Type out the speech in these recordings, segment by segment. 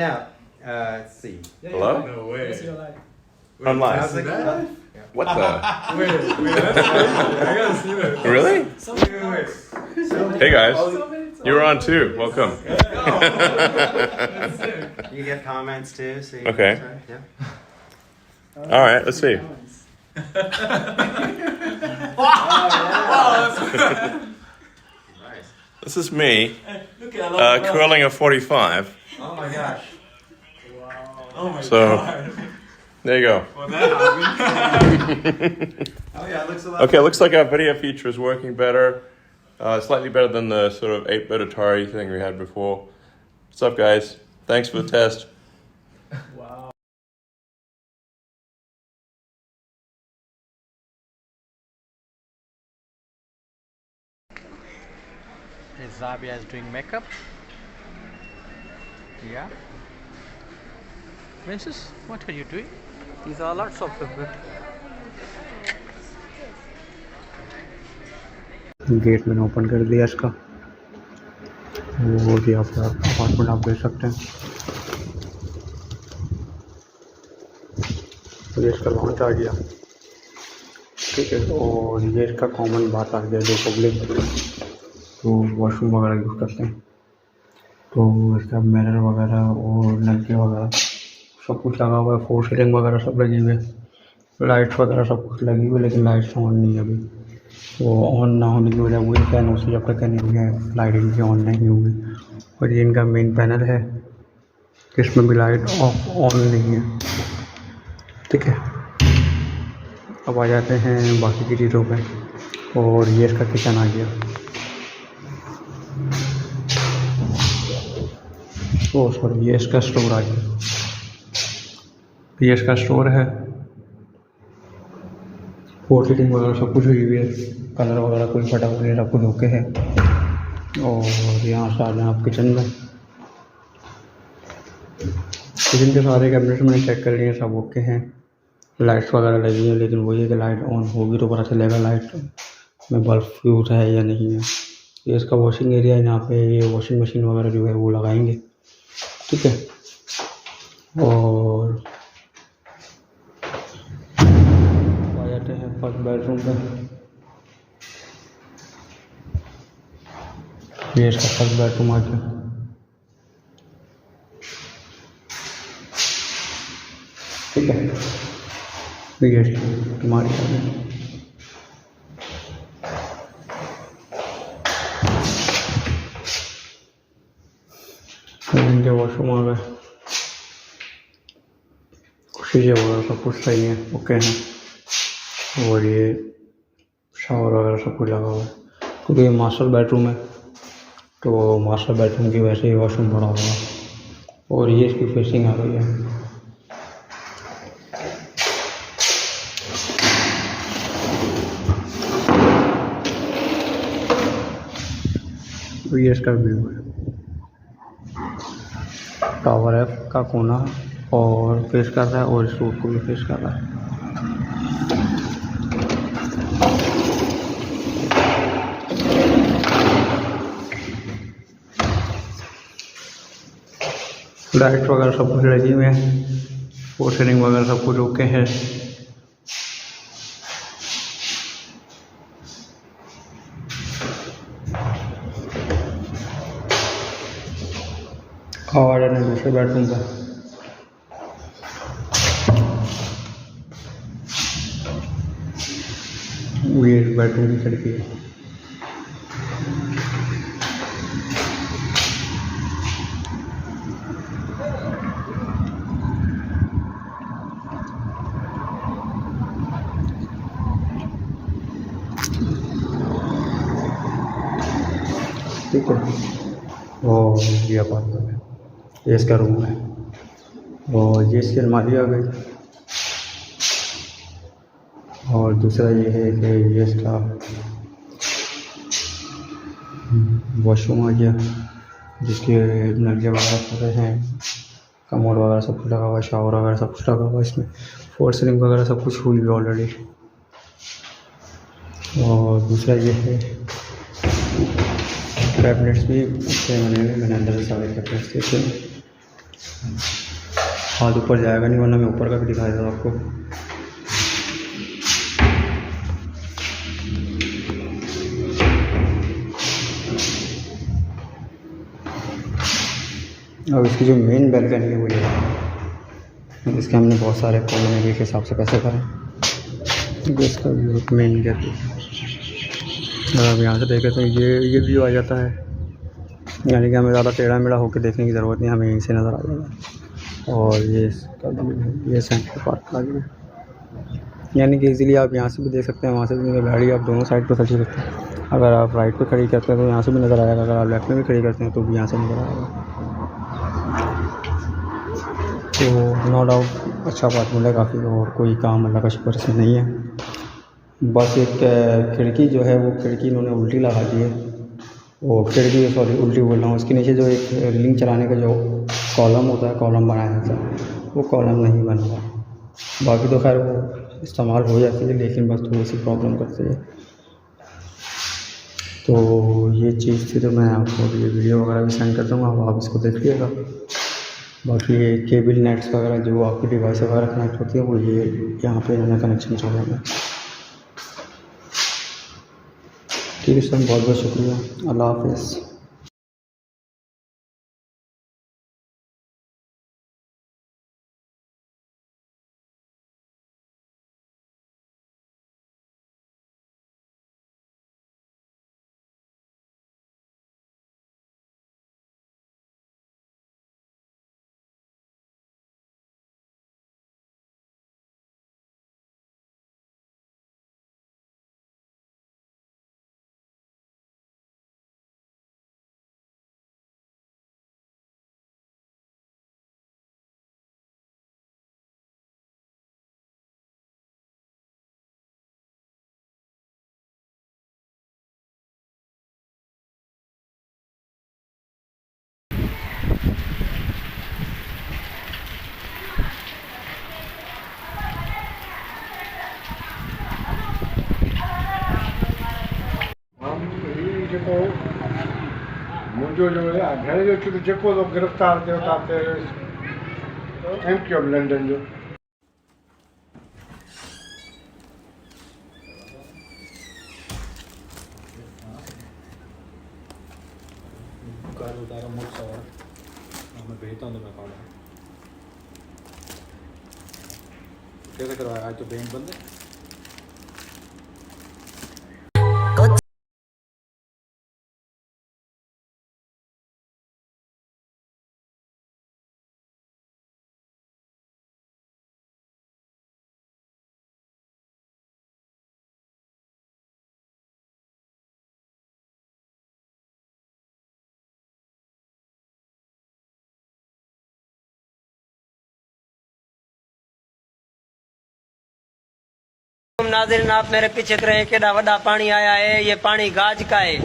Yeah. Let's see. Hello? No way. Yes, you're live. I'm live. How's it going? What the? Wait, that's crazy. I gotta see that. Really? Wait. Hey guys, So many times. you're on too. Welcome. You get comments too. So you Okay. Yeah. All right, let's see. Nice. This is me Look at curling a 45. Oh my gosh. Oh my So- god. There you go. Well, that happened. Oh yeah, it looks a lot. Okay, looks like our video feature is working better. Slightly better than the sort of 8-bit Atari thing we had before. What's up, guys? Thanks for the test. Wow. Zabia is doing makeup. Yeah. Princess, what are you doing? These are lots of people. Gate मैंने open कर दिया इसका। वो यहाँ पर apartment आप देख सकते हैं। तो ये इसका लॉन्च आ गया, ठीक है। और ये इसका कॉमन बात आ गया जो पब्लिक तो वॉशरूम वगैरह यूज़ करते हैं। तो इसका मिरर वगैरह और नलके वगैरह सब कुछ लगा हुआ है। फोर सीलिंग वगैरह सब लगी हुई है, लाइट्स वगैरह सब कुछ लगी हुई है, लेकिन लाइट्स ऑन नहीं है अभी। वो ऑन ना होने की वजह वही फैन उसी जब तक नहीं है लाइटिंग की ऑन नहीं होगी। और ये इनका मेन पैनल है, इसमें भी लाइट ऑफ ऑन नहीं है, ठीक है। अब आ जाते हैं बाकी की चीज़ों पे। और ये इसका किचन आ गया। ओ सॉरी, ये इसका स्टोर आ गया। ये इसका स्टोर है। फोर सीटिंग वगैरह सब कुछ हुई हुई है, कलर वगैरह कोई फटा हुआ नहीं, सब कुछ ओके है। और यहाँ से आ जाए आप किचन में। किचन के सारे कैबिनेट्स मैंने चेक कर लिए, सब ओके हैं। लाइट्स वगैरह लगी हैं, लेकिन वही है कि लाइट ऑन होगी तो पता चलेगा लाइट में बल्ब फ्यूज है या नहीं है। ये इसका वॉशिंग एरिया है, यहाँ पे ये वॉशिंग मशीन वगैरह जो है वो लगाएंगे, ठीक है। और आ जाते हैं फर्स्ट बेडरूम पे। ये इसका फर्स्ट बेडरूम आ गया, ठीक है। ये तुम्हारी आ गई। इनके वॉशरूम आ गए, चीज़ें वगैरह सब कुछ सही है, ओके हैं। और ये शावर वगैरह सब कुछ लगा हुआ है, क्योंकि ये मास्टर बेडरूम है तो मास्टर बेडरूम की वैसे ही वॉशरूम बड़ा होगा। और ये इसकी फेसिंग आ गई है। तो ये इसका व्यू है, टावर एफ का कोना और फेस कर रहा है और इस रोड को भी फेस कर रहा है। लाइट वगैरह सब कुछ लगी हुई है, फोर सीलिंग वगैरह सब कुछ ओके है। और दूसरे बेडरूम पर ये बेडरूम की खिड़की है। ठीक है। और ये अपार्टमेंट है, ये इसका रूम है। और ये इसकी अलमारी आ गई। और दूसरा ये है कि ये इसका वॉशरूम आ गया, जिसके नलके वगैरह पूरे हैं, कमोड वगैरह सब कुछ लगा हुआ है, शावर वगैरह सब कुछ लगा हुआ है इसमें। फोर सीलिंग वगैरह सब कुछ हुई है ऑलरेडी। और दूसरा ये है कैबिनेट्स भी अच्छे बने हुए, मैंने अंदर से सारे कैबिनेट्स देखे। हाथ ऊपर जाएगा नहीं, वरना मैं ऊपर का भी दिखा देता हूँ आपको। अब इसकी जो मेन बैल्कनी है वो ये है। इसके हमने बहुत सारे कॉलम एरिया के हिसाब से कैसे करें, तो इसका व्यू मेन गेट। अगर आप यहाँ से देखें तो ये व्यू आ जाता है, यानी कि हमें ज़्यादा टेढ़ा मेढ़ा होकर देखने की ज़रूरत नहीं, हमें यहीं से नज़र आ जाएगा। और ये इसका व्यू है, ये सेंट्रल पार्क का व्यू है, यानी कि इजीली आप यहाँ से भी देख सकते हैं, वहाँ से भी। गाड़ी आप दोनों साइड पर खड़ी करते हैं, अगर आप राइट पे खड़ी करते हैं तो यहाँ से भी नज़र आएगा, अगर आप लेफ्ट में भी खड़ी करते हैं तो भी यहाँ से नज़र आएगा। तो नो डाउट अच्छा अपार्टमेंट है काफ़ी, और कोई काम अल्लाह का शुक्र इसमें नहीं है। बस एक खिड़की जो है वो खिड़की इन्होंने उल्टी लगा दी है, वो खिड़की सॉरी उल्टी बोल रहा हूँ, उसके नीचे जो एक रिलिंग चलाने का जो कॉलम होता है, कॉलम बनाया था, वो कॉलम नहीं बन रहा। बाकी तो खैर वो इस्तेमाल हो जाती है, लेकिन बस थोड़ी सी प्रॉब्लम करती है। तो ये चीज़ थी, तो मैं आपको ये वीडियो वगैरह भी सेंड कर दूँगा, आप इसको देख लीजिएगा। बाकी ये केबल नेट्स वगैरह जो आपकी डिवाइस वगैरह कनेक्ट होती है वो ये यहाँ पे इन्होंने कनेक्शन छोड़ा है। ठीक है सर, बहुत बहुत शुक्रिया, अल्लाह हाफ़िज़। मुंहिंजो जो आहे घर जो जेको गिरफ़्तार थियो किथे एमपी ऑफ लंडन जो उतारा मुझ सवार मैं भेजता हूँ, तो मैं कॉल कैसे करवाया? आज तो बैंक बंद है। नाज़रीन, आप मेरे पीछे रहे, केॾा वॾा पानी आया है। ये पानी गाज का है,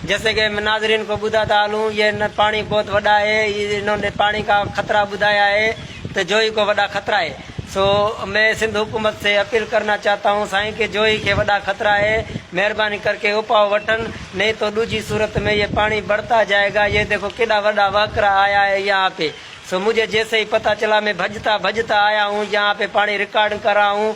जैसे कि मैं नाज़रीन को बुधाता हूँ, ये पानी बहुत बड़ा है। इन्होंने पानी का खतरा बुधाया है, तो जोई को बड़ा खतरा है। सो मैं सिंध हुकूमत से अपील करना चाहता हूँ साईं के जोई के बड़ा खतरा है, मेहरबानी करके उपाव वठन, नहीं तो दूसरी सूरत में ये पानी बढ़ता जाएगा। ये देखो केॾा वॾा वाकरा आया है यहाँ पे। सो मुझे जैसे ही पता चला, मैं भजता भजता आया हूँ यहाँ पे, पानी रिकॉर्ड कर रहा हूँ।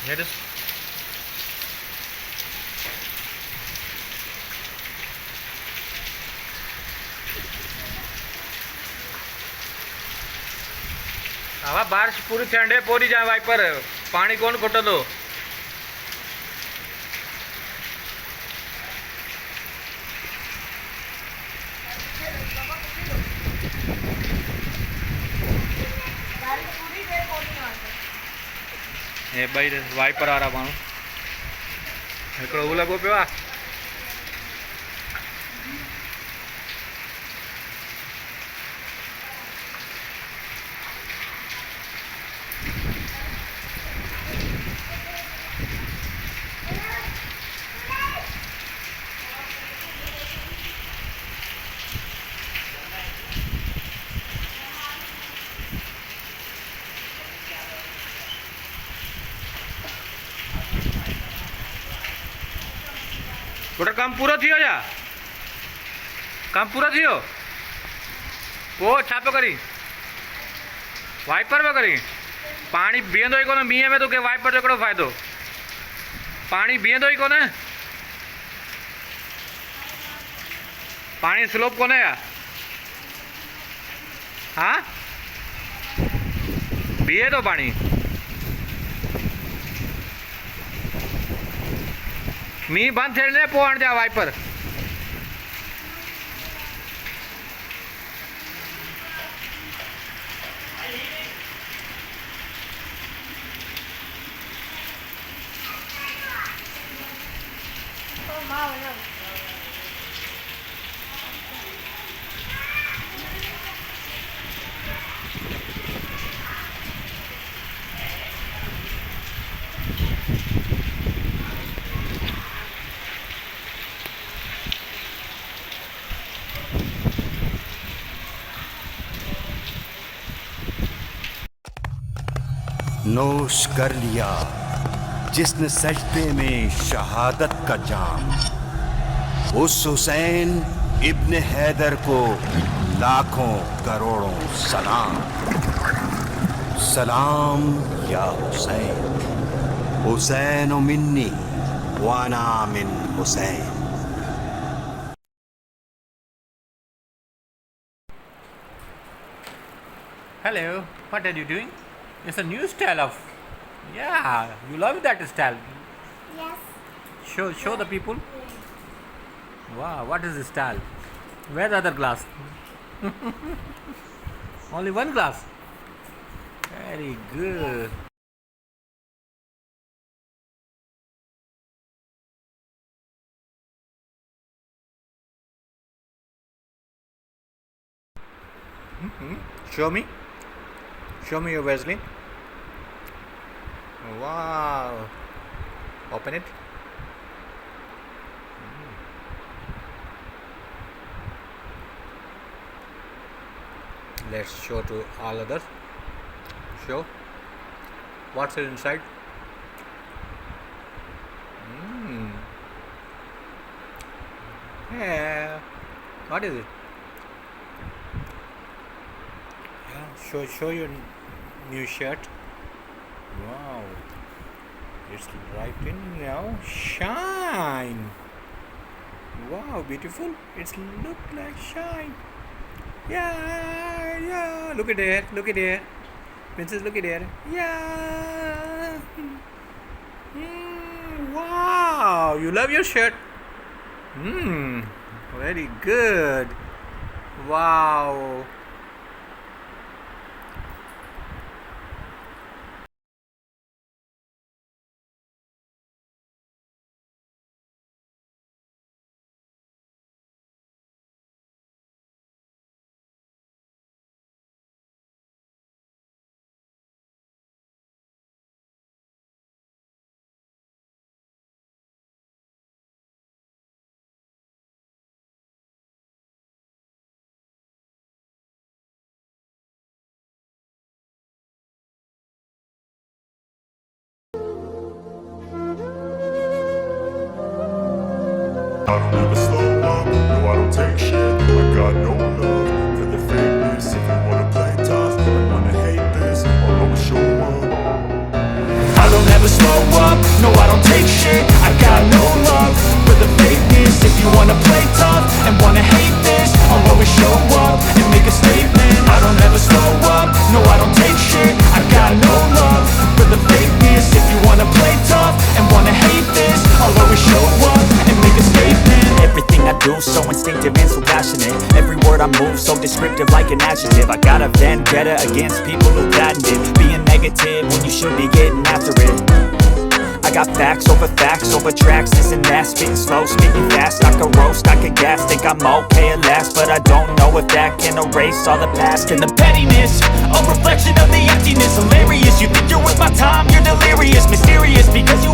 Here is हवा बारिश पूरी ठंडे पूरी जाए वाइपर पानी कौन खोटो दो ये भाई वाइपर आ रहा माण्हू हिकिड़ो हू लॻो पियो आहे गोटा काम पूरा थियो या काम पूरा थियो वो छा पियो करी वाइपर पियो करी पानी बीहंदो ई कोन मींहं में तोखे वाइपर जो कहिड़ो फ़ाइदो पानी बीहंदो ई कोन पानी स्लोप कोन्हे या हाँ बीहे थो पानी मींहुं बंदि थियण पोइ हणिजा वाइपर नोश कर लिया जिसने सजदे में शहादत का जाम उस हुसैन इब्न हैदर को लाखों करोड़ों सलाम सलाम या हुसैन हुसैन मिन्नी वाना मिन Hussain Hello, what are you doing? It's a new style of. Yeah, you love that style. Yes. Show the people. Wow, what is this style? Where's the other glass? Only one glass. Very good. Show me. Show me your Vaseline. Wow. Open it. Let's show to all others. Show. What's it inside? Yeah. What is it? Show your new shirt. Wow, it's right in now. Shine. Wow, beautiful. It's look like shine. Yeah. Look at there. Princess, look at there. Yeah. Wow, you love your shirt. Very good. Wow. I don't ever slow up, no I don't take shit. I got no love for the fakeness. If you wanna play tough and wanna hate this, I'll always show up. I don't ever slow up, no I don't take shit. I got no love for the fakeness. If you wanna play tough and wanna hate this, I'll always show up and make a statement. I don't ever slow up, no I don't take shit. I got no love for the fakeness. If you wanna play tough and wanna hate this, I'll always show up and make a statement. Everything I do so instinctive and so passionate. Every word I move so descriptive like an adjective. I got a vendetta against people who patented being negative when you should be getting after it. I got facts over tracks, this and that. Spitting slow, spitting fast, I could roast, I could gas. Think I'm okay at last, but I don't know if that can erase all the past. And the pettiness, a reflection of the emptiness. Hilarious, you think you're worth my time, you're delirious. Mysterious because you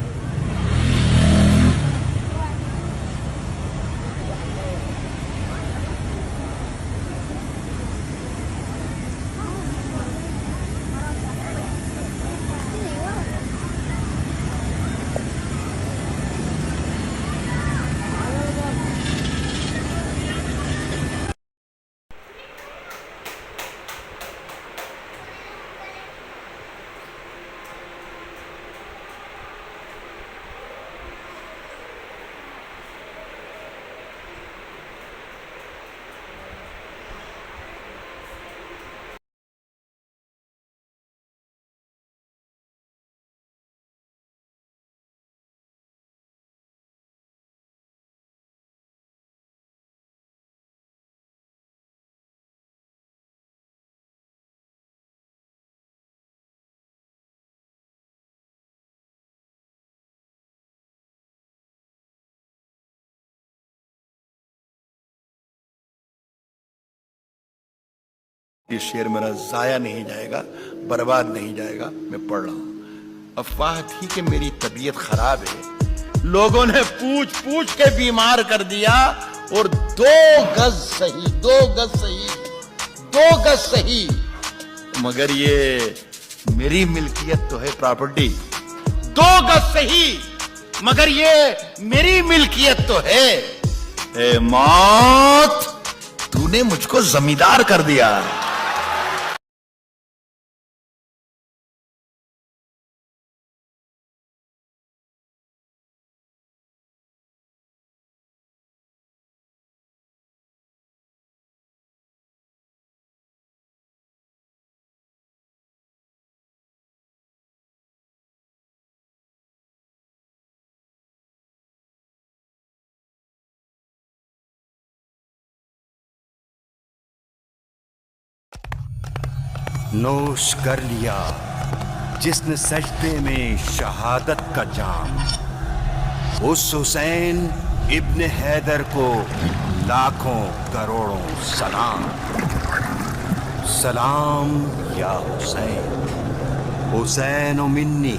ये शेर मेरा जाया नहीं जाएगा, बर्बाद नहीं जाएगा। मैं पढ़ रहा हूँ। अफवाह थी कि मेरी तबीयत खराब है, लोगों ने पूछ पूछ के बीमार कर दिया। और 2 गज सही, 2 गज सही, 2 गज सही, मगर ये मेरी मिल्कियत तो है प्रॉपर्टी। 2 गज सही, मगर ये मेरी मिल्कियत तो है। ए मौत, तूने मुझको जमींदार कर दिया। नोश कर लिया जिसने सजदे में शहादत का जाम, उस हुसैन इब्न हैदर को लाखों करोड़ों सलाम। सलाम या हुसैन, हुसैन मिन्नी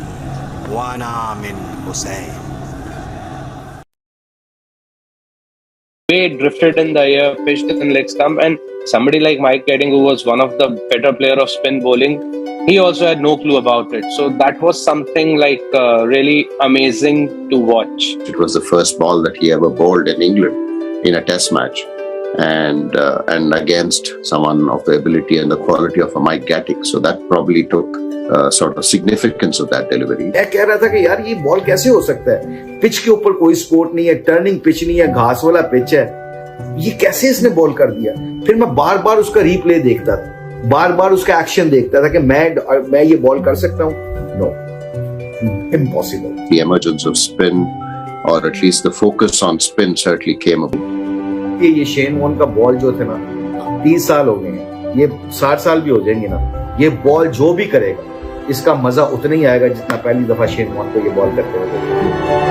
वाना मिन Hussain. Drifted in the air, pitched in leg stump, and somebody like Mike Kedding, who was one of the better player of spin bowling, he also had no clue about it. So that was something like really amazing to watch. It was the first ball that he ever bowled in England in a test match, and against someone of the ability and the quality of a Mike Gattick. So that probably took sort of significance of that delivery. मैं कह रहा था कि यार ये ball कैसे हो सकता है, पिच के ऊपर कोई स्पोर्ट नहीं है, टर्निंग पिच नहीं है, घास वाला पिच है, ये कैसे इसने बॉल कर दिया। फिर मैं बार बार उसका रीप्ले देखता था, बार बार उसका एक्शन देखता था कि मैं ये बॉल कर सकता हूँ। No, impossible. The emergence of spin, or at least the focus on spin, certainly came about. ये शेन वॉर्न का बॉल जो थे ना, 30 साल हो गए हैं, ये 60 साल भी हो जाएंगे ना, ये बॉल जो भी करेगा इसका मजा उतना ही आएगा जितना पहली दफा शेन वॉर्न को ये बॉल करते हुए।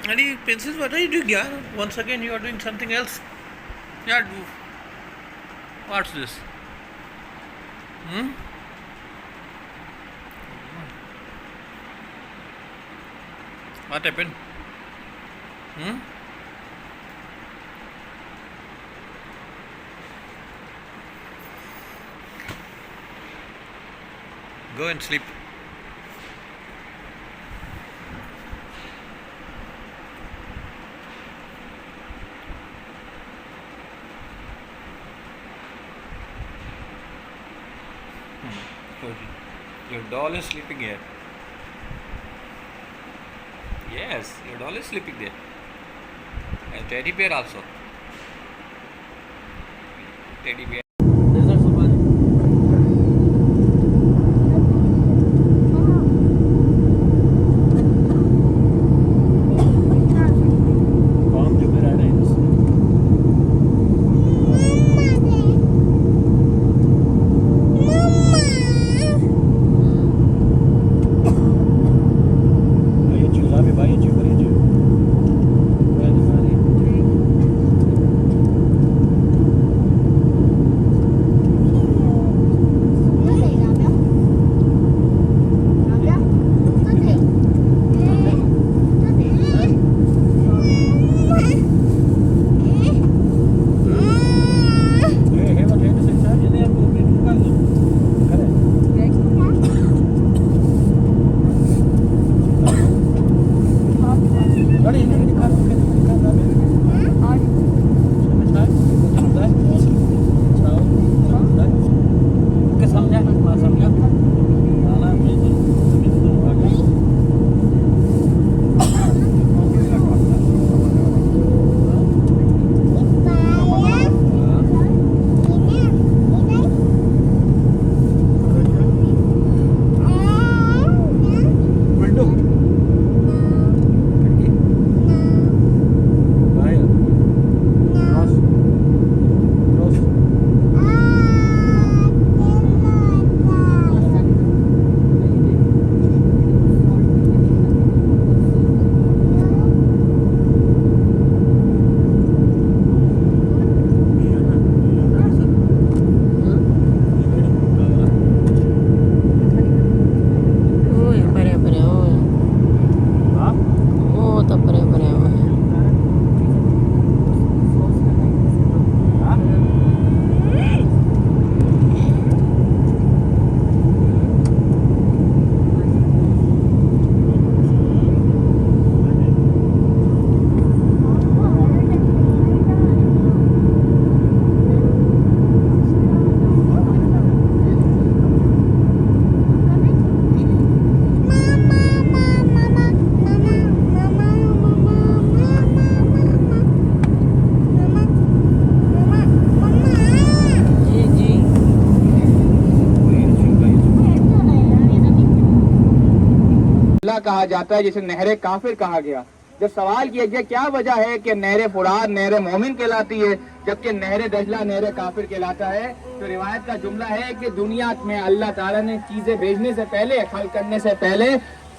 Any pencils? What are you doing? Yeah. Once again, you are doing something else. Yeah. What's this? What happened? Go and sleep. Your doll is sleeping here. Yes, your doll is sleeping there. And teddy bear also. Teddy bear. कहा जाता है जिसे नहरे काफिर कहा गया। जब सवाल किया गया क्या वजह है कि नहरे फुरात नहरे मोमिन कहलाती है जबकि नहरे दजला नहरे काफिर कहलाता है, तो रिवायत का जुमला है कि दुनिया में अल्लाह ताला ने चीजें भेजने से पहले, खल्क करने से पहले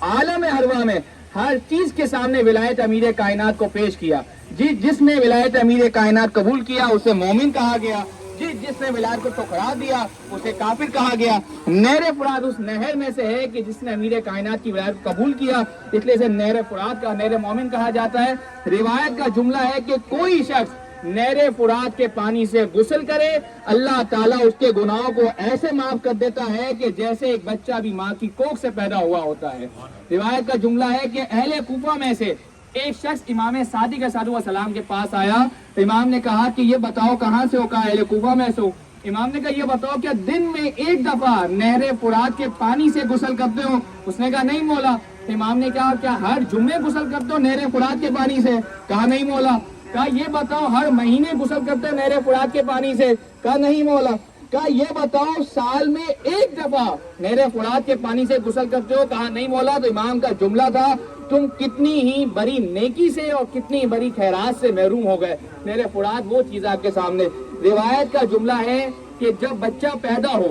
आलम हरवा में हर चीज के सामने विलायत अमीर कायनात को पेश किया। जिसने विलायत अमीर कायनात कबूल किया उसे मोमिन कहा गया, जिसने विलायत को ठुकरा दिया उसे काफिर कहा गया। नहर फुरात उस नहर में से है कि जिसने अमीर कायनात की विलायत को कबूल किया, इसलिए इसे नहर फुरात का नहर मोमिन कहा जाता है। रिवायत का जुमला है कि कोई शख्स नहर फुरात के पानी से गुस्ल करे, अल्लाह ताला उसके गुनाहों को ऐसे माफ कर देता है कि जैसे एक बच्चा भी माँ की कोख से पैदा हुआ होता है। रिवायत का जुमला है कि अहले कूफा में से एक शख्स इमाम सादिक अलैहिस्सलाम के पास आया, तो इमाम ने कहा कि ये बताओ कहाँ से हो, कहा अहले कूफा में से हो। इमाम ने कहा ये बताओ क्या दिन में एक दफा नहर फुरात के पानी से गुस्ल करते हो? उसने कहा नहीं मौला। इमाम ने कहा क्या हर जुम्मे गुस्ल करते हो नहर फुरात के पानी से? कहा नहीं मौला। कहा ये बताओ हर महीने गुस्ल करते हो नहर फुरात के पानी से? कहा नहीं मौला। कहा ये बताओ साल में एक दफा नहर फुरात के पानी से गुस्ल करते हो? कहा नहीं मौला। तो इमाम का जुमला था तुम कितनी ही बड़ी नेकी से और कितनी बड़ी खैरात से महरूम हो गए। नहर फुरात वो चीज आपके सामने। रिवायत का जुमला है कि जब बच्चा पैदा हो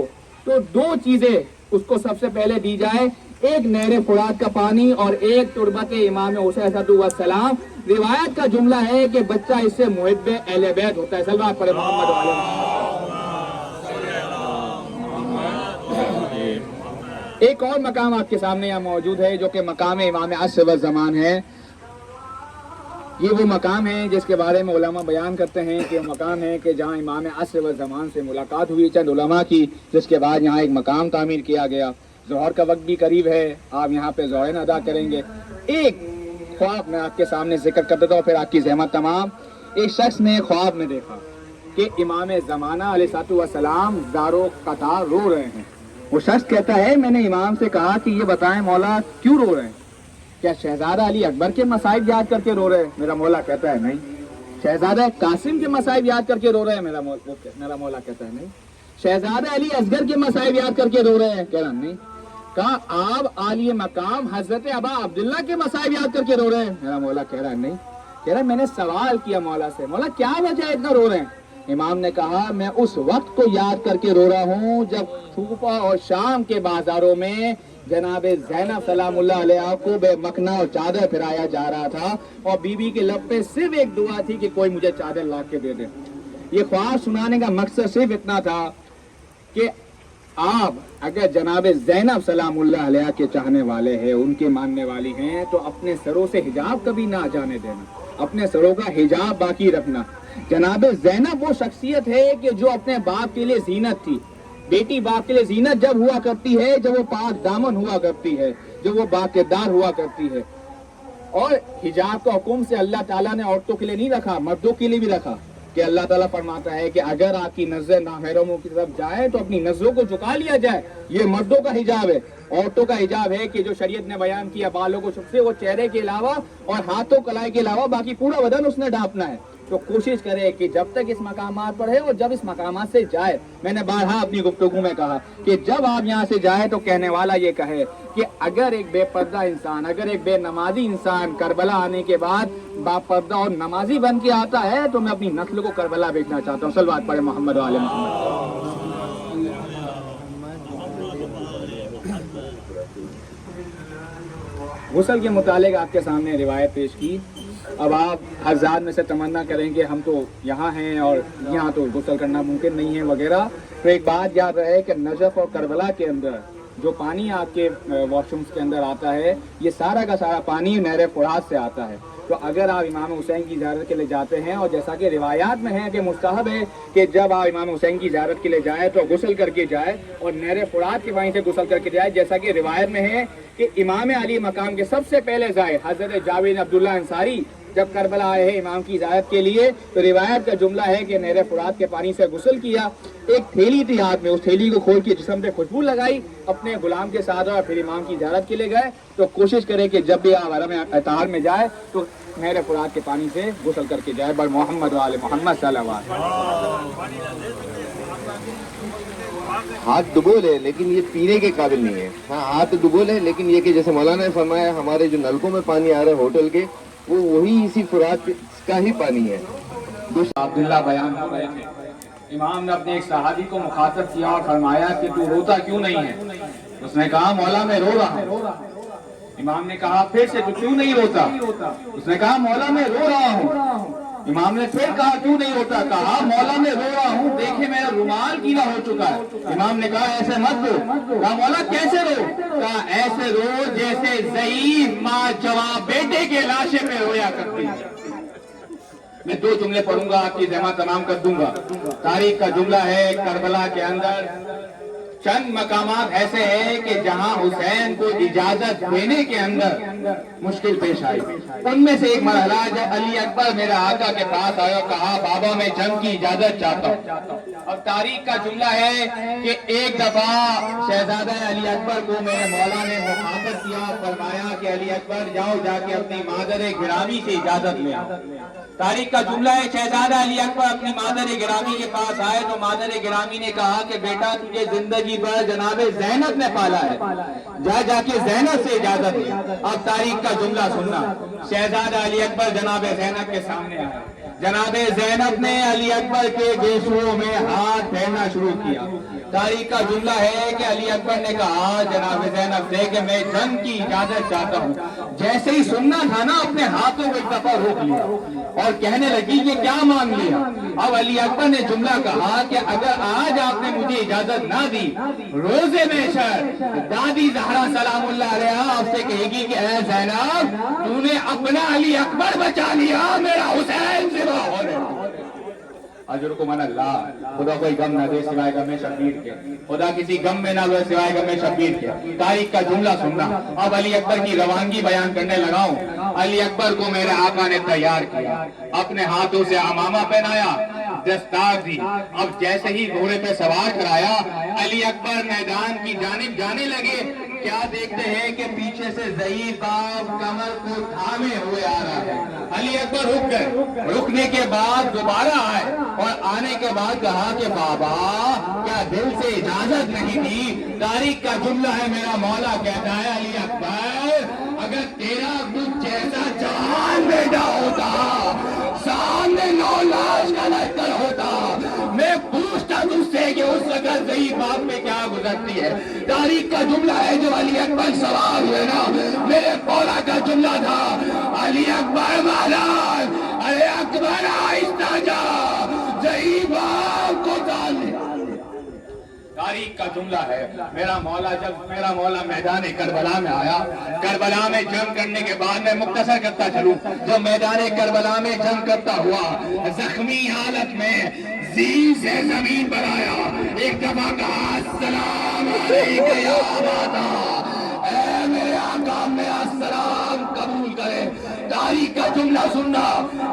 तो दो चीजें उसको सबसे पहले दी जाए। एक नहर फुरात का पानी और एक तुरबत इमाम हुसैन सलाम। रिवायत का जुमला है कि बच्चा इससे मुहिब्बे अहले बैत होता है। सल्लल्लाहु अलैहि मोहम्मद। एक और मकाम आपके सामने यहाँ मौजूद है जो कि मकाम इमाम असर व ज़मान है। ये वो मकाम है जिसके बारे में उलमा बयान करते हैं कि मकाम है कि जहाँ इमाम असर व ज़मान से मुलाकात हुई चंद उलमा की, जिसके बाद यहाँ एक मकाम तामीर किया गया। ज़ोहर का वक्त भी करीब है, आप यहाँ पे ज़ोहर अदा करेंगे। एक ख्वाब मैं आपके सामने जिक्र कर देता हूँ, फिर आपकी ज़हमत तमाम। एक शख्स ने ख्वाब में देखा कि इमाम ज़माना अलैहिस्सलाम ज़ारो कतार रो रहे हैं। वो शख्स कहता है, मैंने इमाम से कहा कि ये बताएं मौला क्यों रो रहे हैं, क्या शहजादा अली अकबर के मसाइब याद करके रो रहे हैं? मेरा मौला कहता है नहीं। शहजादा कासिम के मसाइब याद करके रो रहे हैं? मेरा मौला कहता है नहीं। शहजादा अली असगर के मसाइब याद करके रो रहे हैं? कह रहा नहीं। कहा आप आलिय मकाम हजरत अबा अब्दुल्ला के मसाइब याद करके रो रहे हैं? मेरा मौला कह रहा है नहीं। कह रहा मैंने सवाल किया मौला से, मौला क्या वजह इतना रो रहे हैं? इमाम ने कहा मैं उस वक्त को याद करके रो रहा हूँ जब कूफा और शाम के बाजारों में जनाब ज़ैनब सलामुल्लाह अलैहा को बेमकना और चादर फिराया जा रहा था और बीबी के लब पे सिर्फ एक दुआ थी कि कोई मुझे चादर ला के दे दे। ये ख्वाब सुनाने का मकसद सिर्फ इतना था कि आप अगर जनाब ज़ैनब सलामुल्लाह अलैहा के चाहने वाले हैं, उनके मानने वाली हैं, तो अपने सरों से हिजाब कभी ना जाने देना, अपने सरों का हिजाब बाकी रखना। जनाब ज़ैनब वो शख्सियत है कि जो अपने बाप के लिए जीनत थी। बेटी बाप के लिए जीनत जब हुआ करती है जब वो पाक दामन हुआ करती है, जब वो बाक़िदार हुआ करती है। और हिजाब का हुक्म से अल्लाह ताला ने औरतों के लिए नहीं रखा, मर्दों के लिए भी रखा कि अल्लाह ताला फरमाता है कि अगर आपकी नजर नाहरमों की तरफ जाए तो अपनी नजरों को झुका लिया जाए। ये मर्दों का हिजाब है। औरतों का हिजाब है कि जो शरीयत ने बयान किया, बालों को छुप से वो चेहरे के अलावा और हाथों कलाई के अलावा बाकी पूरा बदन उसने ढांपना है। तो कोशिश करे कि जब तक इस मकामात पर है और जब इस मकामात से जाए, मैंने बारहा अपनी गुफ्तगू में कहा कि जब आप यहाँ से जाए तो कहने वाला ये कहे कि अगर एक बेपर्दा इंसान, अगर एक बेनमाजी इंसान करबला आने के बाद बापर्दा और नमाजी बन के आता है तो मैं अपनी नस्ल को करबला भेजना चाहता हूँ। सल्लल्लाहु अलैहि मोहम्मद वाले मोहम्मद। गुस्ल के मुतालिक आपके सामने रिवायत पेश की। अब आप हज़ार में से तमन्ना करेंगे हम तो यहाँ हैं और यहाँ तो गुस्ल करना मुमकिन नहीं है वगैरह। तो एक बात याद रहे कि नजफ और करबला के अंदर जो पानी आपके वॉशरूम्स के अंदर आता है, ये सारा का सारा पानी नहर फुरात से आता है। तो अगर आप इमाम हुसैन की ज़ियारत के लिए जाते हैं, और जैसा कि रिवायात में है कि मुस्तहब है कि जब आप इमाम हुसैन की ज़ियारत के लिए जाए तो गुस्ल करके जाए और नहर फुरात के पानी से गुस्ल करके जाए, जैसा कि रिवायत में है कि इमाम अली मकाम के सबसे पहले ज़ाहिर हज़रत जावेद अब्दुल्ला अंसारी जब करबला आए हैं इमाम की ज़ियारत के लिए, तो रिवायत का जुमला है कि नहर फुरात के पानी से गुस्ल किया। एक थैली थी हाथ में, उस थैली को खोल के जिस्म पे खुशबू लगाई अपने गुलाम के साथ और फिर इमाम की ज़ियारत के लिए गए। तो कोशिश करें कि जब भी आप हरम अताहर में जाए तो नहर फुरात के पानी से गुस्ल करके जाए। बर मोहम्मद वाले मोहम्मद सल्लल्लाहु हाथ डुबो ले लेकिन ये पीने के काबिल नहीं है। हाँ हाथ डुबो ले, लेकिन ये कि जैसे मौलाना ने फरमाया हमारे जो नलकों में पानी आ रहा है होटल के, वो वही इसी फुरात का ही पानी है। अब्दुल्ला बयान कर रहे थे, इमाम ने अपने एक सहाबी को मुखातब किया और फरमाया कि तू रोता क्यों नहीं है? उसने कहा मौला मैं रो रहा हूँ। इमाम ने कहा फिर से तू क्यों नहीं रोता? उसने कहा मौला मैं रो रहा हूँ। इमाम ने फिर कहा क्यों नहीं रोता? कहा मौला मैं रो रहा हूँ, देखे मेरा रुमाल गीला हो चुका है। इमाम ने कहा ऐसे मत रो। कहा मौला कैसे रो? कहा ऐसे रो जैसे ज़ईफ माँ जवां बेटे के लाशे पे रोया करती है। मैं दो जुमले पढ़ूंगा, आपकी जमा तमाम कर दूंगा। तारीख का जुमला है, करबला के अंदर चंद मकामात ऐसे हैं कि जहां हुसैन को इजाजत देने के अंदर मुश्किल पेश आई। उनमें से एक मरहला जब अली अकबर मेरे आका के पास आया, कहा बाबा मैं जंग की इजाजत चाहता हूँ। और तारीख का जुमला है कि एक दफा शहजादा अली अकबर को मेरे मौला ने मुखातब किया, फरमाया कि अली अकबर जाओ जाके अपनी मादर गिरामी से इजाजत ले आओ। तारीख का जुमला है शहजादा अली अकबर अपनी मादर गिरामी के पास आए तो मादर गिरामी ने कहा कि बेटा तुझे जिंदगी पर जनाबे ज़ैनब ने पाला है। जा जाके ज़ैनब से इजाजत ली। अब तारीख का जुमला सुनना। शहजादा अली अकबर जनाबे ज़ैनब के सामने आए। जनाबे ज़ैनब ने अली अकबर के गेसुओं में हाथ फेरना शुरू किया। तारीख का जुमला है कि अली अकबर ने कहा जनाबे ज़ैनब से कि मैं जंग की इजाजत चाहता हूँ। जैसे ही सुनना था ना, अपने हाथों को एक दफा रोक लिया और कहने लगी कि क्या मांग लिया। अब अली अकबर ने जुमला कहा कि अगर आज आपने मुझे इजाजत ना दी, रोजे में दादी ज़हरा सलामुल्लाह अलैहा आपसे कहेगी कि ऐ ज़ैनब, तूने अपना अली अकबर बचा लिया, मेरा हुसैन सिवा होने। अजर को मन अल्लाह, खुदा कोई गम ना दे सिवाय गम शबीर के, खुदा किसी गम में ना दे सिवाय गम शबीर के। तारीख का जुमला सुनना। अब अली अकबर की रवानगी बयान करने लगाऊं। अली अकबर को मेरे आका ने तैयार किया, अपने हाथों से अमामा पहनाया, दस्तार दी। अब जैसे ही घोड़े पे सवार कराया, अली अकबर मैदान की जानिब जाने लगे। क्या देखते हैं कि पीछे से ज़ईद बाब कमर को थामे हुए आ रहा है। अली अकबर रुक गए। रुकने के बाद दोबारा आए और आने के बाद कहा कि बाबा, क्या दिल से इजाजत नहीं दी? तारीख का जुमला है, मेरा मौला कहता है अली अकबर, अगर तेरा कुछ जैसा जवान बेटा होता, सामने 9 लाख का लश्कर होता, मैं पूछता तुझसे कि उस वक्त ज़ईद बाप में क्या गुजरती है। तारीख का जुमला है, जो अली अकबर सवार हुए ना, मेरे मौला का जुमला था, अली अकबर महाराज, अरे अकबर आहिस्ता जा, ज़ईद बाप को डाल दिया। तारीख का जुमला है, मेरा मौला मैदान करबला में आया। करबला में जंग करने के बाद, मैं मुख्तसर करता चलूं, जो मैदान करबला में जंग करता हुआ जख्मी हालत में जीन से जमीन पर आया, एक दफा कहा अस्सलाम अलैका या माता, ऐ मेरे आका मेरा सलाम कबूल करे। तारीख का जुमला सुनना।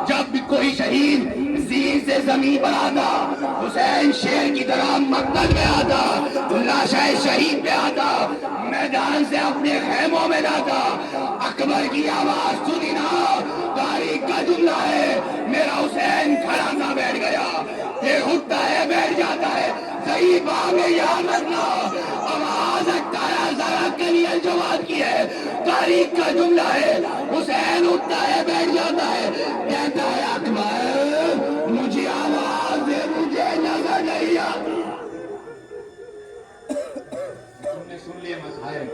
जब भी कोई शहीद जीन से जमीन पर आता, हुसैन शेर की तरह मकतल में आता, लाशाए शहीद पे आता, मैदान से अपने खेमों में जाता, अकबर की आवाज सुनी ना, तारीख का जुमला है, मेरा हुसैन खड़ा सा बैठ गया, फिर उठता है, बैठ जाता है। सही बात है, याद रखना, आवाज अट्ठारह जरा कलियल जवाब की है। तारीख का जुमला है, हुसैन उठता है, बैठ जाता है, कहता है अकबर मुझे आवाज दे, मुझे नजर नहीं आती। तुमने सुन लिया मसाए,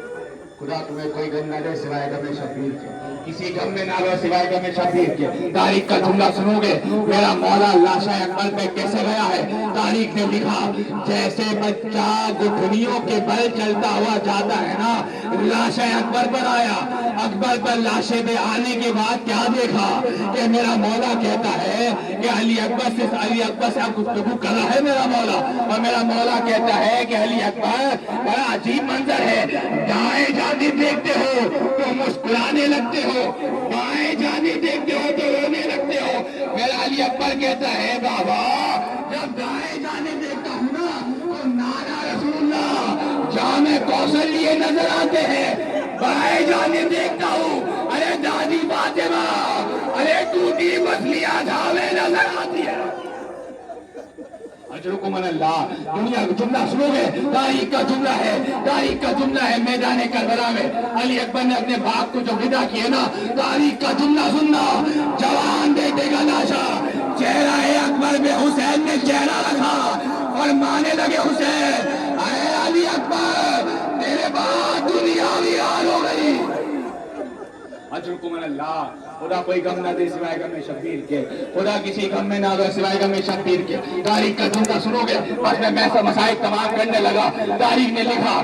खुदा तुम्हें कोई गम ना दे सिवाय गम शबीर के, किसी गम में ना लो सिवाय गम शबीर के। तारीख का जुमला सुनोगे, मेरा मौला लाशाए अकबर पे कैसे गया है। तारीख ने लिखा, जैसे बच्चा घुटनियों के बल चलता हुआ जाता है ना, लाशाए अकबर पर आया। अकबर पर लाशे पे आने के बाद क्या देखा कि मेरा मौला कहता है कि अली अकबर से आप गुफ्तगू कर रहा है मेरा मौला, और मेरा मौला कहता है कि अली अकबर बड़ा अजीब मंजर है, दाएं जाने देखते हो तो मुस्कुराने लगते हो, बाएं जाने देखते हो तो रोने लगते हो। मेरा अली अकबर कहता है बाबा, जब दाएं जाने देखता हूँ ना तो नाना रसूलुल्लाह जामे कौशल लिए नजर आते हैं, बाएं जाने देखता हूँ, अरे दादी फातिमा, अरे टूटी मछलियां झावे नजर आती है। अजरुकुम अल्लाह। दुनिया का जुमला सुनोगे, तारीख का जुमला है, तारीख का जुमला है, मैदान करबला में अली अकबर ने अपने बाप को जो विदा किया ना, तारीख का जुमला सुनना। जवान बेटे का लाशा, चेहरा है अकबर में हुसैन ने चेहरा रखा और माने लगे हुसैन, अरे अली अकबर तेरे बाद दुनिया भी हाल हो गई। अजरुकुम अल्लाह। खुदा कोई गम ना दे सिवाय गम शबीर के, खुदा किसी गम में ना दे सिवाय गम शबीर के। तारीख का जुमला सुनोगे, बस मैं ऐसा मसाइल तमाम करने लगा। तारीख ने लिखा,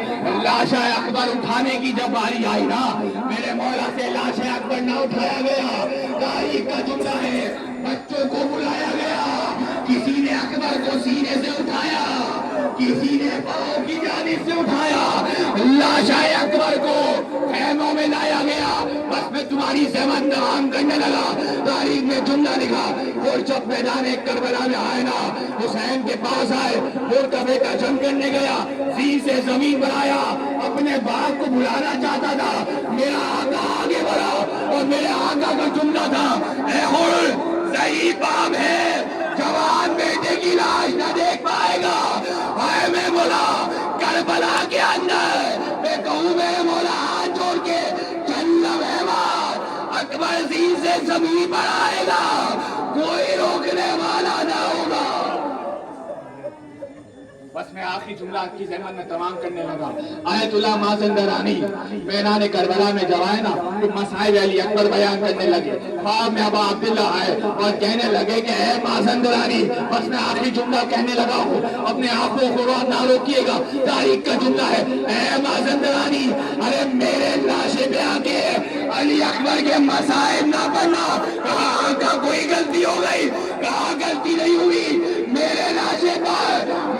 लाशाए अकबर उठाने की जब बारी आई ना, मेरे मौला से लाशाए अकबर ना उठाया गया। तारीख का जुमला है, बच्चों को बुलाया गया, किसी ने अकबर को सीने से उठाया, किसी ने पाँव की जानिब से उठाया, लाशाए अकबर को खेमों में लाया गया। बस मैं तुम्हारी सहमत तमाम करने लगा। तारीख में जुमला लिखा, और जब मैदान करबला में आए ना, हुसैन के पास आए, और कबे का जंग करने गया, जीन से जमीन पर आया, अपने बाप को बुलाना चाहता था, मेरा आका आगे बढ़ा और मेरे आका का जुमला था, ऐ हुर सही बाप है, जवान बेटे की लाश न देख पाएगा। मैं बोला करबला करबला के अंदर मैं कहूँ मेरे मौला हाथ जोड़ के जन्नत मेहमान अकबर सी से जमीन पर आएगा, कोई रोकने वाला ना होगा। बस मैं आखिरी जुमला की जहमत में तमाम करने लगा। आयतुल्लाह माज़ंदरानी मैदान करबला में जब आए ना तो मसाइब अली अकबर बयान करने लगे। ख्वाब में अबा अब्दुल्ला आए और कहने लगे कि है माज़ंदरानी, बस मैं आखिरी जुमला कहने लगा हूँ, अपने आप को कुर्बान ना रोकिएगा। तारीख का जुमला है, है माज़ंदरानी, अरे मेरे लाशे पे आके अली अकबर के मसाइब ना पढ़ना। कहा आका कोई गलती हो गई, कहा गलती नहीं हुई, मेरे लाशे पर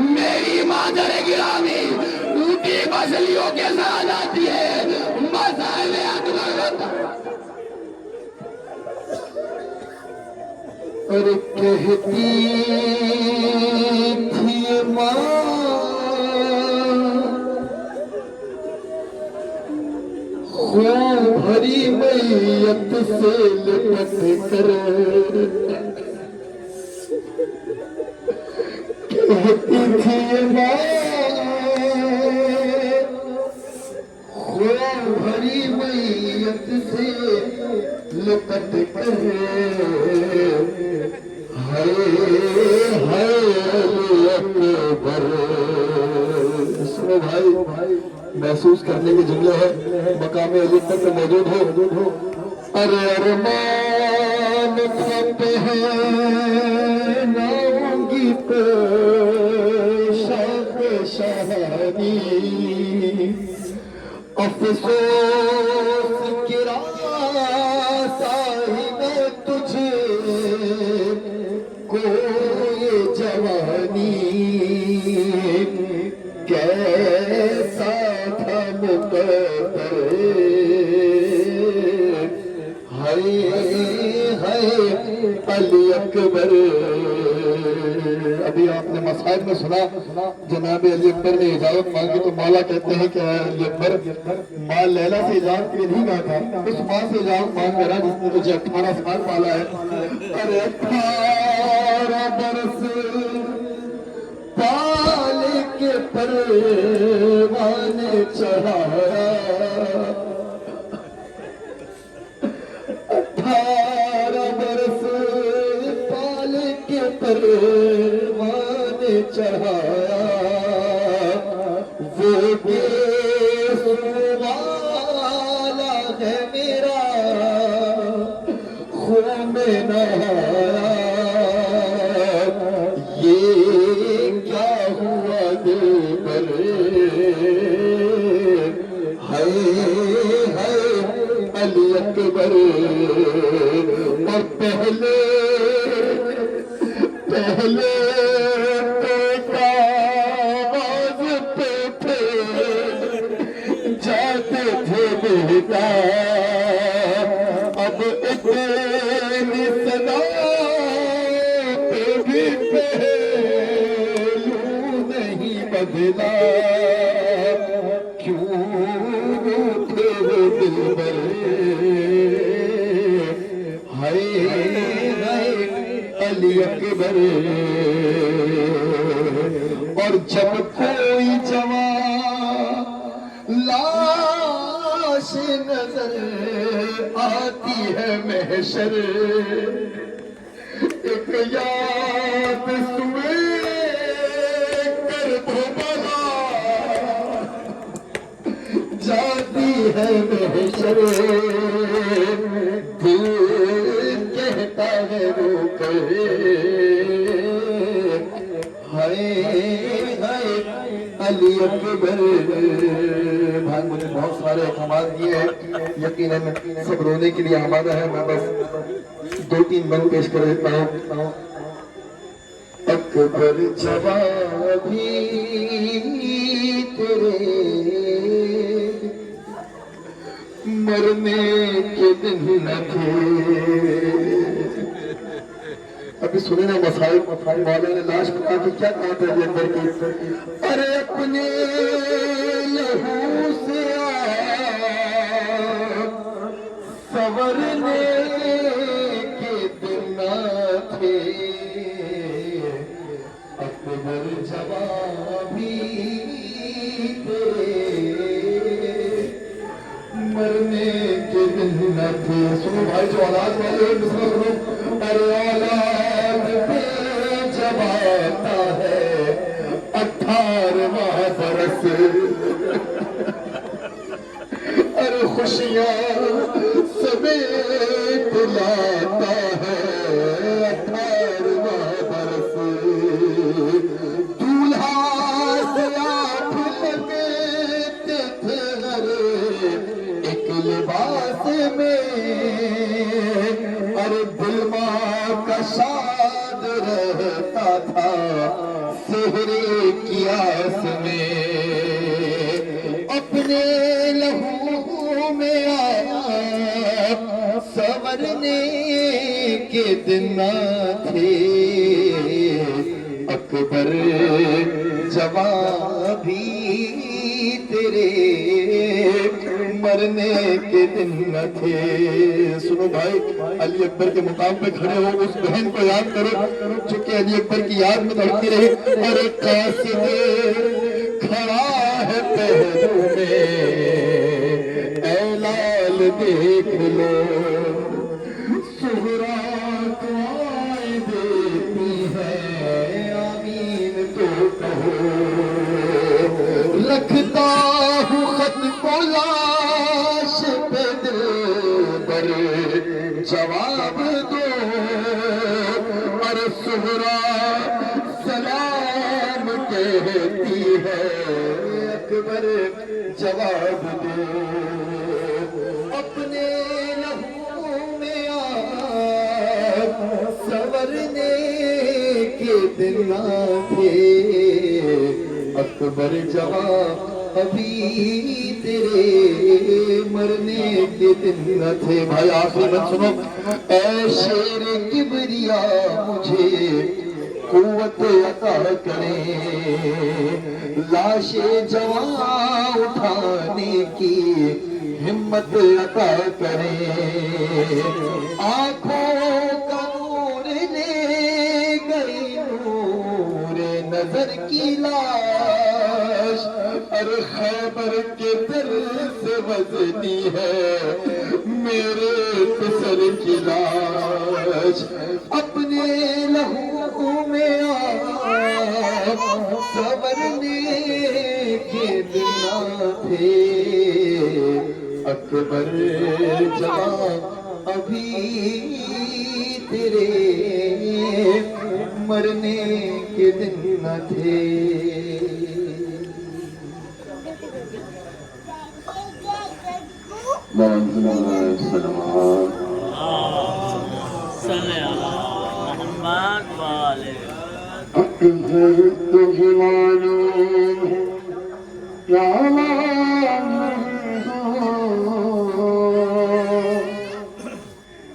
मेरी मादर गिरामी टूटी मछलियों के साथ आती है। मसाइब और कहती थी माँ खून भरी मैयत से लिपट कर, कहती थी माँ खून भरी मैयत से लिपट कर, हाय हाय अकबर। सुनो भाई, महसूस करने के जुमले हैं, मकाम अली पर मौजूद हो। अरे अरमान खाते हैं नाऊंगी पे शाख शाहानी, अफसोस गिरा साहिब तुझे को ये जवानी, कैसा था मुकद्दर, हाय हाय अली अकबर। अभी आपने मसाइब में सुना जनाब अली अकबर ने इजाजत मांगी तो मौला कहते हैं कि अली अकबर माँ लैला से इजाजत के लिए नहीं कहा था, उस माँ से इजाजत मांग करा जिसने तुझे 18 साल पाला है। अरे 18 बरस पाल के परवाने चढ़ाया, 18 बरस पाल के परवाने चढ़ाया, वो वाला है मेरा खून में नहाया, ये क्या हुआ दिल पर, हाय हाय अली अकबर। और पहले पहले आवाज पे थे जाते थे बेटा, अब इतनी सदा पे भी पहलू नहीं बदला, क्यों थे वो दिलबर, हाय हाय अली अकबर। और जब कोई जवान लाश नजर आती है महशर, एक याद सुए कर भोला जाती है महशर, दिल कहता है रो कर, हाय हाय अली अकबर। भाई मुझे बहुत सारे अहकाम दिए हैं, यकीनन सब रोने के लिए हमारा है, मैं बस 2-3 बंद पेश कर देता हूँ। अकबर जवाबी तेरे मरने के दिन न थे। अभी सुने ना मसाइब वाले ने लाश बना के क्या कहा था ये अंदर की, अरे अपने लहू से सवरने के दिन न थे। अकबर जवाबी औलाद वाले अरे औलाद पे जब आता है 18वां बरस, अरे खुशियाँ समेत लाता है 18वां बरस। दूल्हा से आप लगते थे हरे एक लिबास में, अरे दिल माँ का शाद रहता था सेहरे की आस में। अपने लहू में आया संवरने के दिन थे, अकबर जवा भी तेरे मरने के दिन न थे। सुनो भाई, अली अकबर के मुकाम पे खड़े हो, उस बहन को याद करो जो कि अली अकबर की याद में लड़ती रही। अरे कासिद खड़ा है पहलू में, ऐ लाल देख लो, सुहरा दुआएं देती है, आमीन तो कहो। रखता हूँ खत को लाश पे दिल पर, जवाब दो, अरे सुहरा सलाम कहती है, अकबर जवाब दो। अपने लहू में आप संवरने के दिन थे, अकबर जवाब अभी तेरे मरने के दिन न थे। भाई आखिरी में सुनो, ऐ शेर किबरिया मुझे कुव्वत अता करे, लाशे जवां उठाने की हिम्मत अता करे। आंखों का नूर ले गई नूर नजर की लाश, अरे खैबर के दिल से वजनी है मेरे सर की लाश। अपने लहू में आप संवरने के दिन थे, अकबर जवां अभी तेरे मरने के दिन न थे। तुझे मालूम है क्या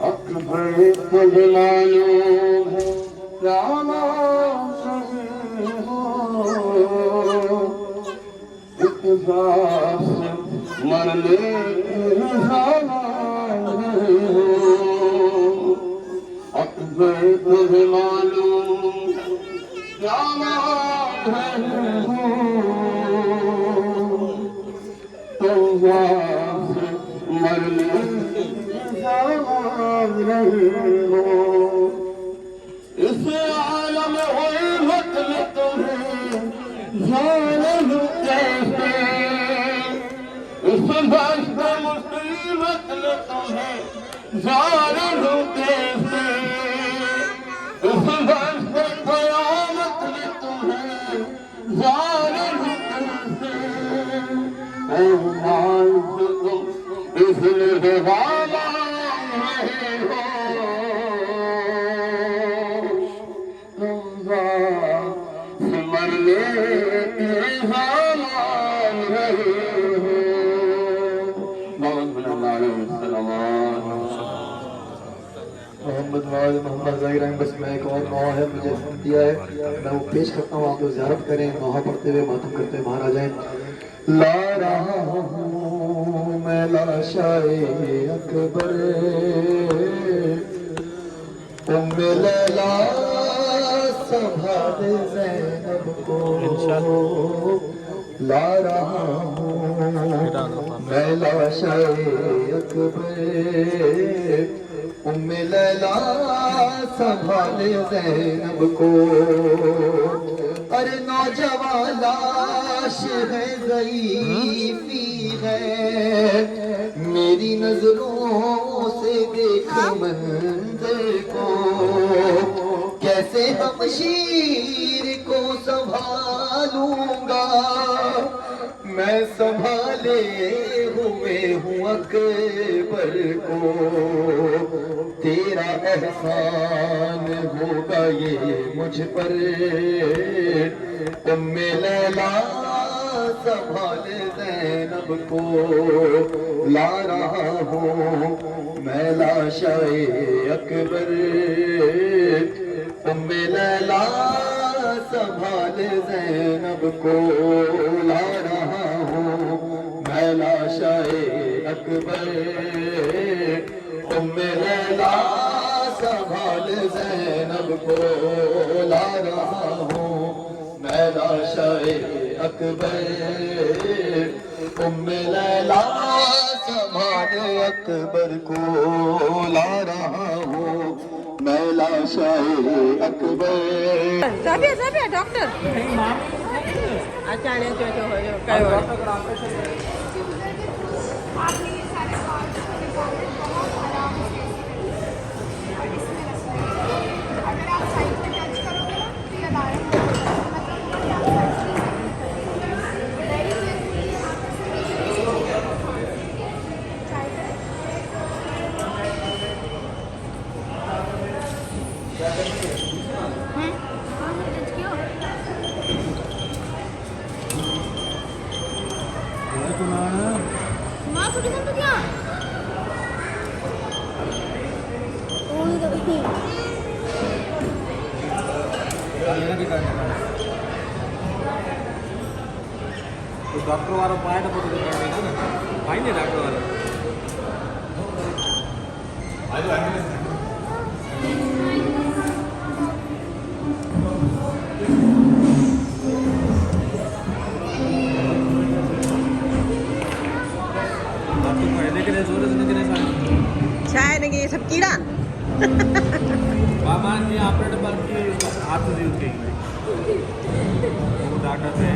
अकबर, तुझे मालूम है क्या इत्तेफाक से मरने अकबर, तुझे मालूम क्या मरने इस आलम हुर्रत में तुम्हें जान कैसे, इस दस्त मुसीबत में तुम्हें जान कैसे, इस दस्त क़यामत में तुम्हें जान कैसे। तुम इसलिए वाला नहीं हो, मरने मोहम्मद ज़ाहिर अहमद बस मैं एक और नौहा है, मुझे फोन दिया है, मैं वो पेश करता हूँ, आप लोग ज़ियारत करें, नौहा पढ़ते हुए मातम करते हुए बाहर आ जाएं। ला रहा हूँ मैं लाशाए अकबर, उम्मे लैला संभाले ज़ैनब को, ला रहा हूँ मैं लाशाए अकबर, उम्मे लैला संभाले ज़ैनब को, अरे नौजवान लाश है ज़ईफ़ी है, मेरी नजरों से देखे मंजर को, कैसे हमशीर को संभालूंगा, मैं संभाले हुए हूँ अकबर को, तेरा एहसान होगा ये मुझ पर, उम्मे लैला संभाल ज़ैनब को, ला रहा हूँ मैं लाशाए अकबर, उम्मे लैला संभाल ज़ैनब को, ला रहा हूँ मैं लाशाए अकबर, उम्मे लैला संभाल ज़ैनब को, ला रहा हूँ मैं लाशाए अकबर, उम्मे लैला संभाल अकबर को, ला रहा हूँ मैं लाशाए Akbar. Sabi doctor. Acha ne cho hoyo kayo. तो डॉक्टर वाला पाया था ना भाई नहीं डॉक्टर वाला चाय नहीं सब कीड़ा मामा ने ऑपरेटर बन के हाथ से उठ गई वो डॉक्टर से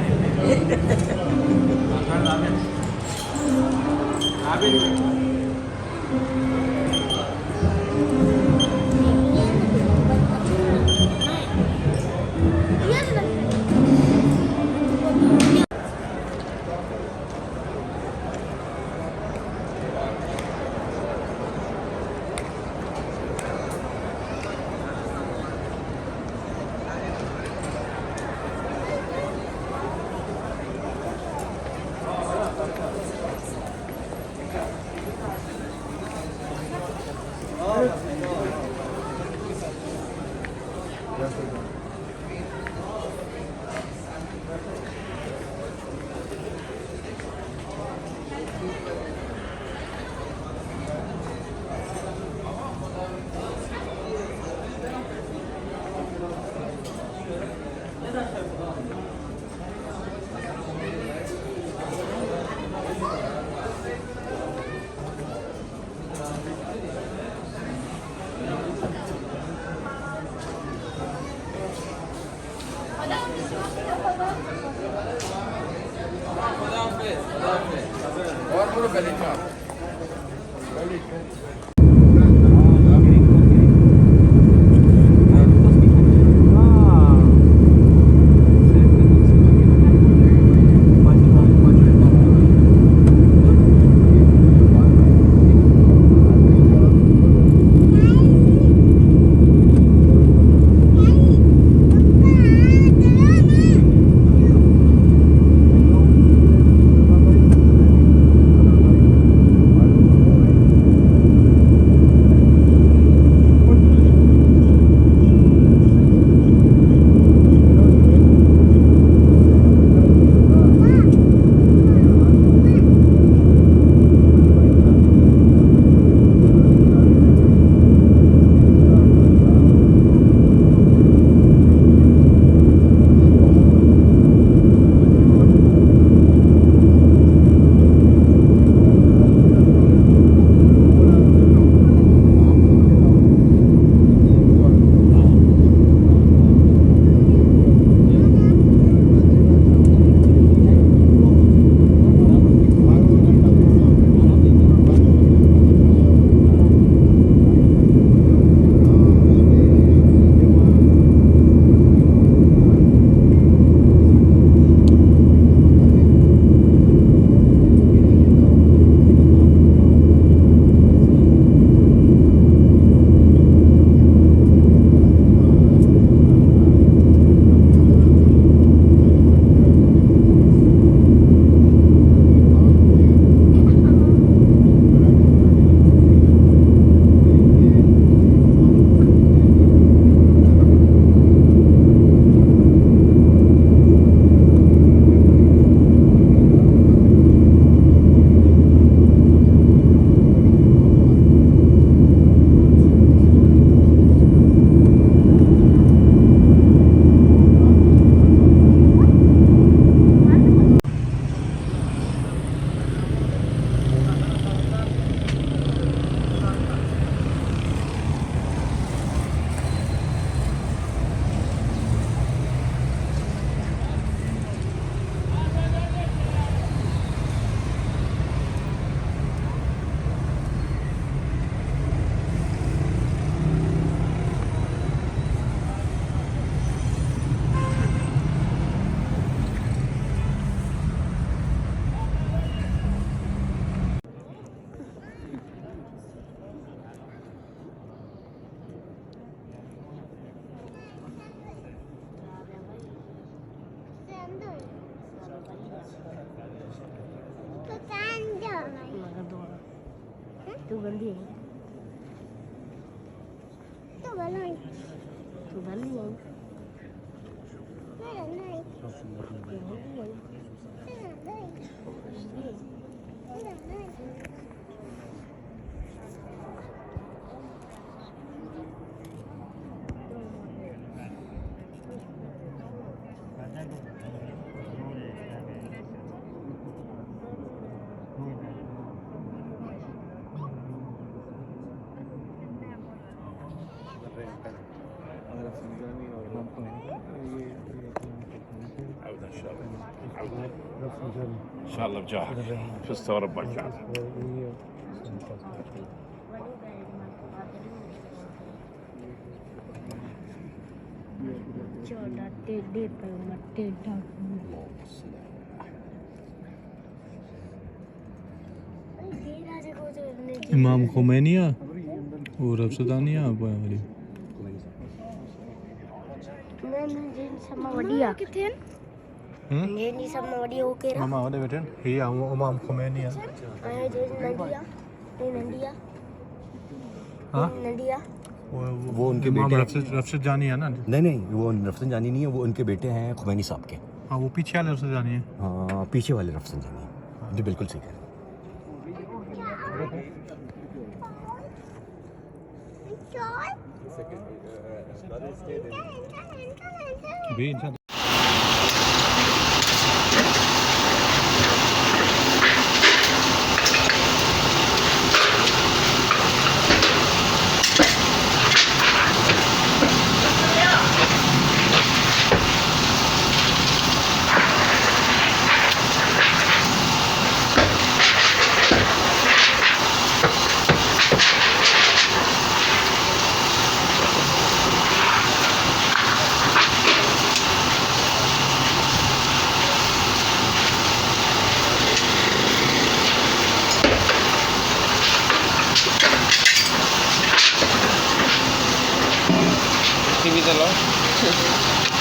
Charlotte Jack. Just thought of my job. इमाम खुमैनिया और अफसदानिया वाली मामा वडे बैठे हे इमाम खुमैनिया हाँ वो उनके बेटे रफसदानी है ना नहीं वो रफसनजानी नहीं है, वो उनके बेटे हैं खुमैनी साहब के। हाँ वो पीछे वाले रफसदानी है। हाँ पीछे वाले रफसनजानी जी बिल्कुल सही कह रहे हैं।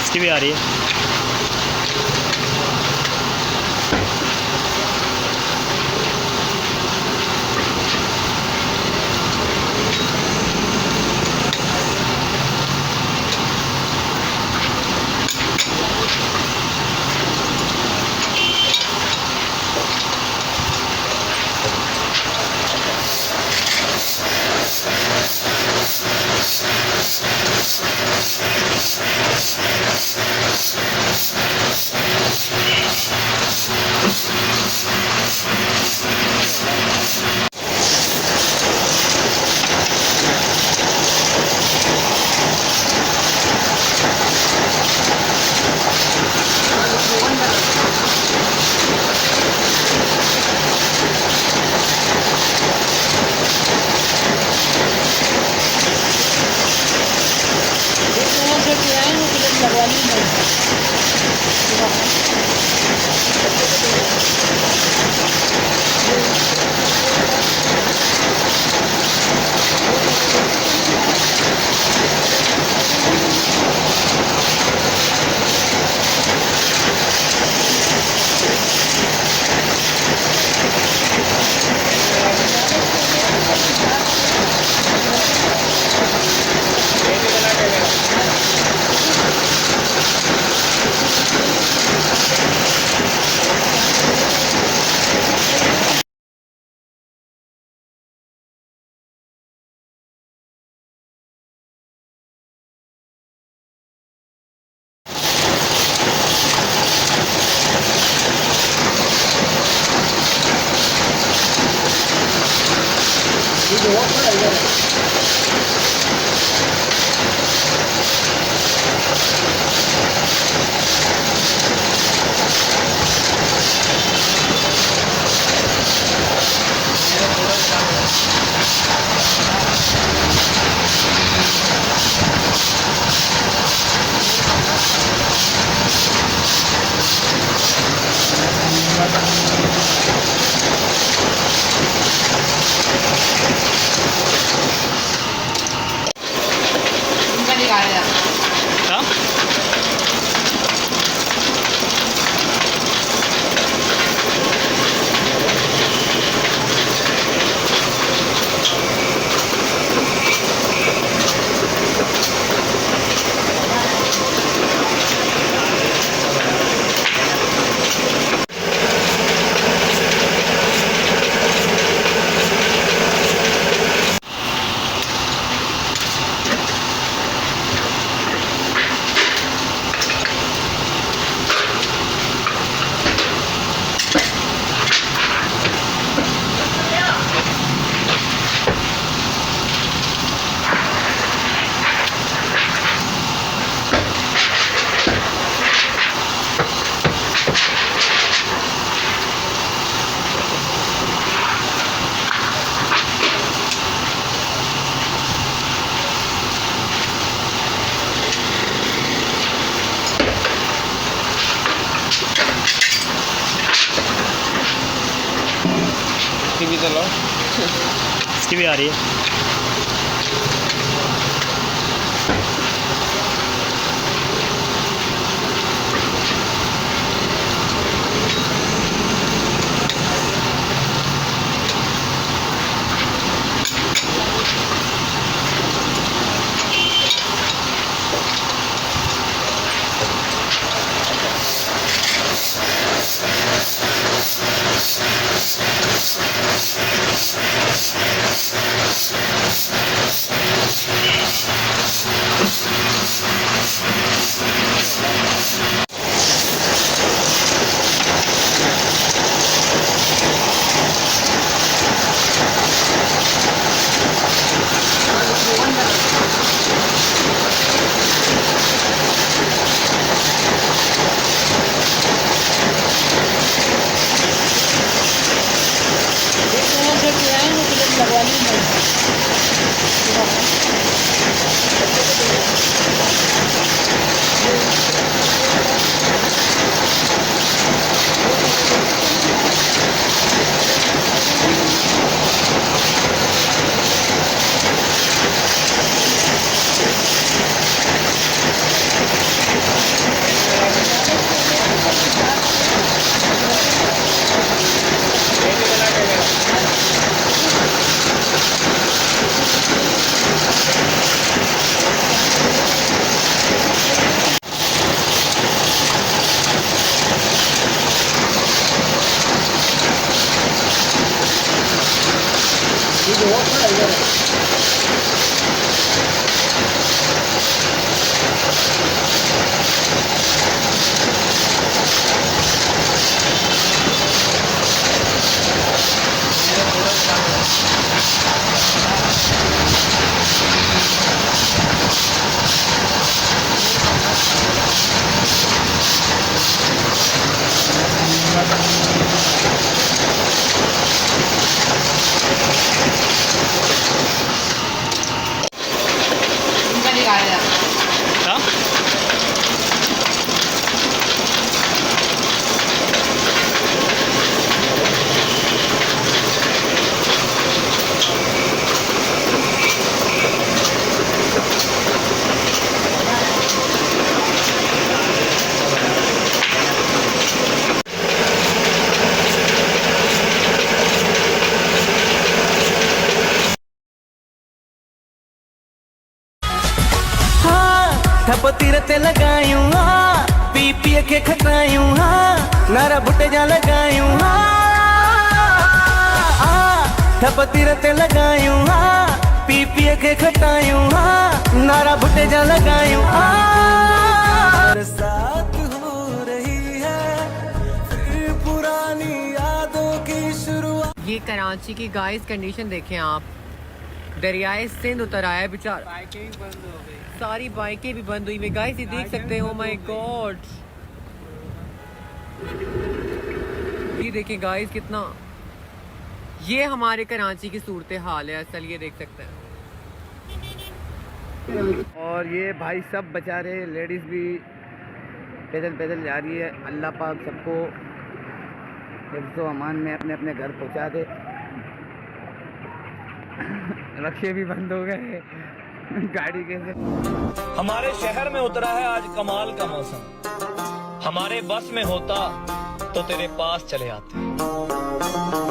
इसकी भी आ रही है। चलो। इसकी भी आ रही है। ठप तीर ते लगायूं पी पी के खटायूं नारा बुटे जा लगायूं ठप तीर ते लगायूं पी पी के खटायूं नारा बुटे जा लगायूं बरसात हो रही है फिर पुरानी यादों की शुरुआत। ये कराची की गाइस कंडीशन देखें आप, दरियाए सिंध उतर आया बेचारा, सारी बाइकें भी बंद हुई। मैं गाइस ये देख सकते हो, माय गॉड ये देखें गाइस कितना, ये हमारे कराची की सूरत हाल है असल, ये देख सकते हैं। और ये भाई सब बेचारे लेडीज़ भी पैदल पैदल जा रही है। अल्लाह पाक सबको हिफ्ज़ो अमान में अपने अपने घर पहुंचा दे। रक्शे भी बंद हो गए गाड़ी कैसे। हमारे शहर में उतरा है आज कमाल का मौसम, हमारे बस में होता तो तेरे पास चले आते।